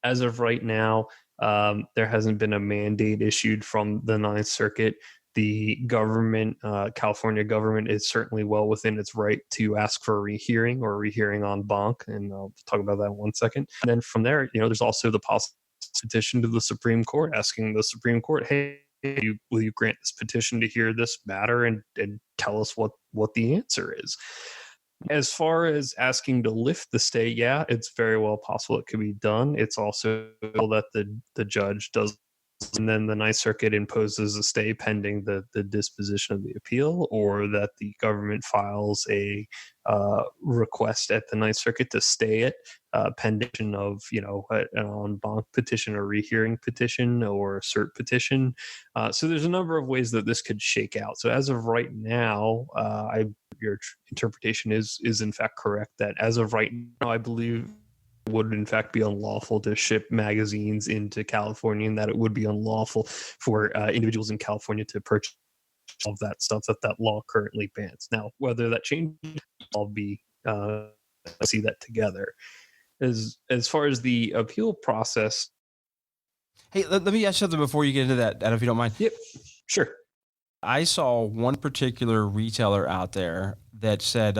As of right now, there hasn't been a mandate issued from the Ninth Circuit. The government, California government, is certainly well within its right to ask for a rehearing or a rehearing en banc, and I'll talk about that in 1 second. And then from there, there's also the possible petition to the Supreme Court, asking the Supreme Court, hey, will you grant this petition to hear this matter and tell us what the answer is? As far as asking to lift the stay, yeah, it's very well possible it could be done. It's also that the judge does, and then the Ninth Circuit imposes a stay pending the disposition of the appeal, or that the government files a request at the Ninth Circuit to stay it, pending of an en banc petition, or rehearing petition, or a cert petition. So there's a number of ways that this could shake out. So as of right now, your interpretation is in fact correct, that as of right now, I believe would in fact be unlawful to ship magazines into California, and that it would be unlawful for individuals in California to purchase all of that stuff that law currently bans. Now, whether that changes, I'll be see that together. As far as the appeal process. Hey, let me ask something before you get into that, Adam, if you don't mind. Yep, sure. I saw one particular retailer out there that said,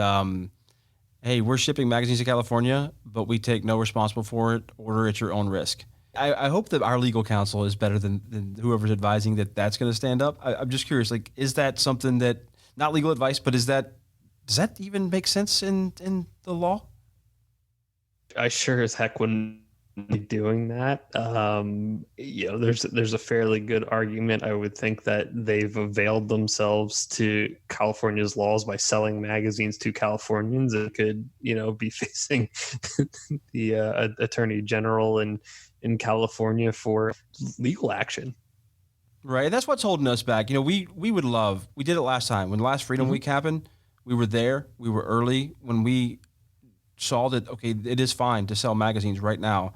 hey, we're shipping magazines to California, but we take no responsible for it. Order at your own risk. I hope that our legal counsel is better than whoever's advising that's going to stand up. I'm just curious, is that something that, not legal advice, but does that even make sense in the law? I sure as heck wouldn't be doing that. There's a fairly good argument, I would think, that they've availed themselves to California's laws by selling magazines to Californians. It could, be facing the Attorney General in California for legal action. Right. That's what's holding us back. We did it last time. When last Freedom Week happened, we were there. We were early. When we saw that, okay, it is fine to sell magazines right now,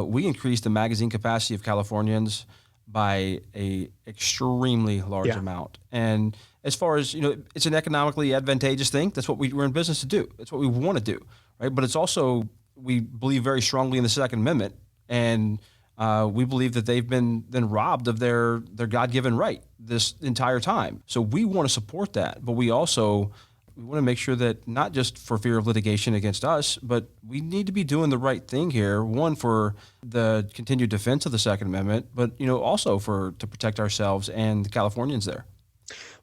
we increased the magazine capacity of Californians by a extremely large amount. And as far as, it's an economically advantageous thing. That's what we're in business to do. That's what we want to do, right? But it's also, we believe very strongly in the Second Amendment, and we believe that they've been then robbed of their God-given right this entire time. So we want to support that, but we want to make sure that, not just for fear of litigation against us, but we need to be doing the right thing here. One, for the continued defense of the Second Amendment, but also to protect ourselves and the Californians there.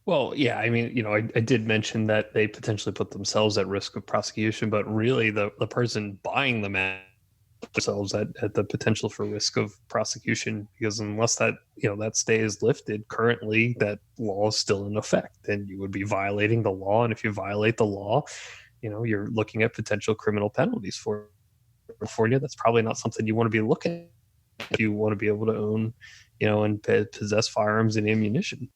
Well, yeah, I mean, I did mention that they potentially put themselves at risk of prosecution, but really the person buying the mag themselves at the potential for risk of prosecution, because unless that that stay is lifted, currently that law is still in effect, and you would be violating the law. And if you violate the law, you're looking at potential criminal penalties for California. That's probably not something you want to be looking at if you want to be able to own and possess firearms and ammunition.